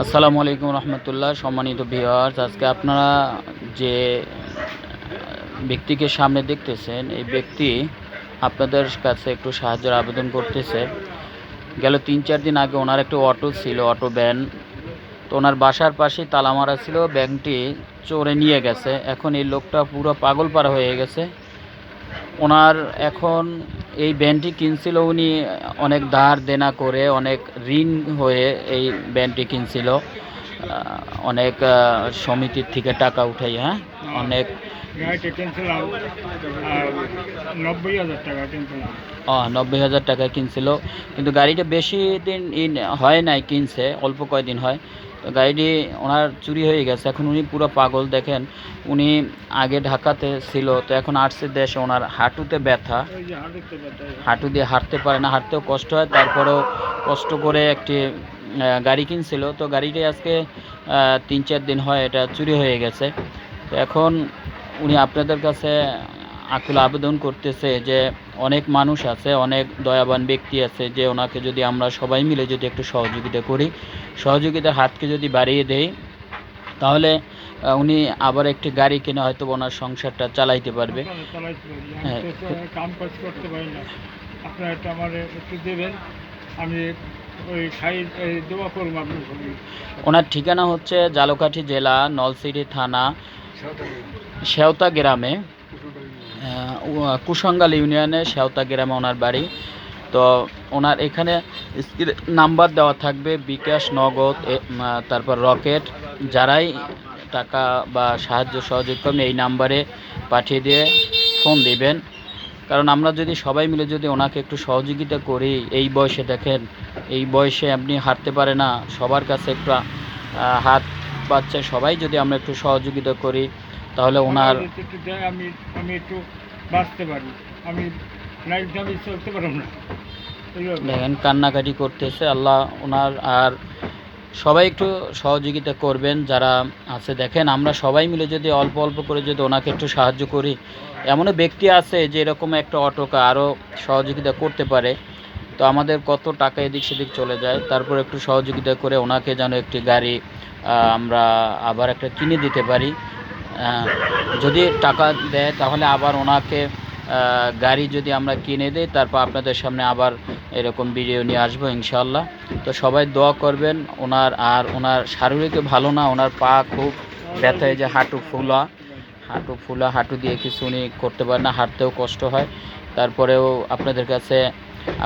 আসসালামু আলাইকুম রহমতুল্লাহ। সম্মানিত ভিউয়ার্স, আজকে আপনারা যে ব্যক্তিকে সামনে দেখতেছেন, এই ব্যক্তি আপনাদের কাছে একটু সাহায্যের আবেদন করতেছে। গেল ৩-৪ দিন আগে ওনার একটা অটো ছিল, অটো ভ্যান। তো ওনার বাসার পাশেই তালা মারা ছিল, ব্যাংকটি চোরে নিয়ে গেছে। এখন এই লোকটা পুরো পাগলপাড়া হয়ে গেছে। ওনার এখন এই ভ্যানটি কিনছিল উনি অনেক ধার দেনা করে, অনেক ঋণ হয়ে এই ভ্যানটি কিনছিল। অনেক সমিতির থেকে টাকা উঠাই, হ্যাঁ, অনেক 90,000 টাকায় কিনছিল। কিন্তু গাড়িটা বেশি দিন হয় নাই, কিনছে অল্প কয়দিন হয়। তো গাড়িটি ওনার চুরি হয়ে গেছে। এখন উনি পুরো পাগল। দেখেন, উনি আগে ঢাকাতে ছিল, তো এখন আসছে দেশে। ওনার হাঁটুতে ব্যথা, হাঁটু দিয়ে হাঁটতে পারে না, হাঁটতেও কষ্ট হয়। তারপরেও কষ্ট করে একটি গাড়ি কিনছিল। তো গাড়িটি আজকে ৩-৪ দিন হয় এটা চুরি হয়ে গেছে। তো এখন উনি আপনাদের কাছে আকুল আবেদন করতেছে যে অনেক মানুষ আছে, অনেক দয়াবান ব্যক্তি আছে, যে ওনাকে যদি আমরা সবাই মিলে যদি একটু সহযোগিতা করি, সহযোগিতার হাতকে যদি বাড়িয়ে দেই, তাহলে উনি আবার একটি গাড়ি কিনে হয়তো ওনার সংসারটা চালাইতে পারবে। হ্যাঁ, কাম কাজ করতে পারি না, আপনারা একটু আমার একটু দেবেন, আমি ওই দোয়া করুন আপনার সঙ্গে। ওনার ঠিকানা হচ্ছে ঝালকাঠি জেলা, নলছিটি থানা, শেওতা গ্রামে, কুসঙ্গাল ইউনিয়নে শেওতা গ্রামে ওনার বাড়ি। তো ওনার এখানে নাম্বার দেওয়া থাকবে, বিকাশ, নগদ, তারপর রকেট, যারাই টাকা বা সাহায্য সহযোগ করবেন এই নাম্বারে পাঠিয়ে দিয়ে ফোন দিবেন। কারণ আমরা যদি সবাই মিলে যদি ওনাকে একটু সহযোগিতা করি, এই বয়সে দেখেন, এই বয়সে আপনি হাঁটতে পারে না, সবার কাছে একটু হাত পাচ্ছে, সবাই যদি আমরা একটু সহযোগিতা করি, তাহলে ওনার আমি আমি একটু বাঁচতে পারি, আমি আমি চলতে পারব না। দেখেন কান্নাকাটি করতেছে। আল্লাহ ওনার আর সবাই একটু সহযোগিতা করবেন যারা আছে। দেখেন, আমরা সবাই মিলে যদি অল্প অল্প করে যদি ওনাকে একটু সাহায্য করি, এমনও ব্যক্তি আছে যে এরকম একটা অটোকে আরও সহযোগিতা করতে পারে। তো আমাদের কত টাকা এদিক সেদিক চলে যায়, তারপর একটু সহযোগিতা করে ওনাকে যেন একটি গাড়ি আমরা আবার একটা কিনে দিতে পারি। যদি টাকা দেয় তাহলে আবার ওনাকে গাড়ি যদি আমরা কিনে দিই, তারপর আপনাদের সামনে আবার এরকম ভিডিও নিয়ে আসবো ইনশাল্লাহ। তো সবাই দোয়া করবেন। ওনার শারীরিক ভালো না, ওনার পা খুব ব্যথা, যে হাঁটু ফুলা, হাঁটু দিয়ে কিছু উনি করতে পারে না, হাঁটতেও কষ্ট হয়। তারপরেও আপনাদের কাছে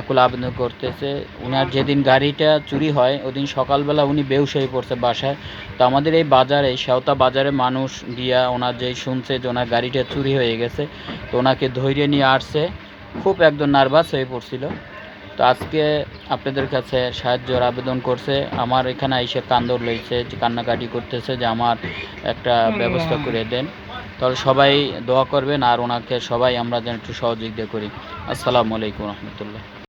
আকুল আবেদন করতেছে। উনার যেদিন গাড়িটা চুরি হয় ওদিন সকালবেলা উনি বেহুশ হয়ে পড়ছে বাসায়। তো আমাদের এই বাজারে, শেওতা বাজারে মানুষ গিয়া ওনার যেই শুনছে যে ওনার গাড়িটা চুরি হয়ে গেছে, তো ওনাকে ধৈর্য নিয়ে আসছে। খুব একদম নার্ভাস হয়ে পড়ছিল। তো আজকে আপনাদের কাছে সাহায্যের আবেদন করছে। আমার এখানে এসে কান্দর লইছে, যে কান্নাকাটি করতেছে যে আমার একটা ব্যবস্থা করে দেন। তাহলে সবাই দোয়া করবেন আর ওনাকে সবাই আমরা যেন একটু সহযোগিতা করি। আসসালামু আলাইকুম রহমতুল্লাহ।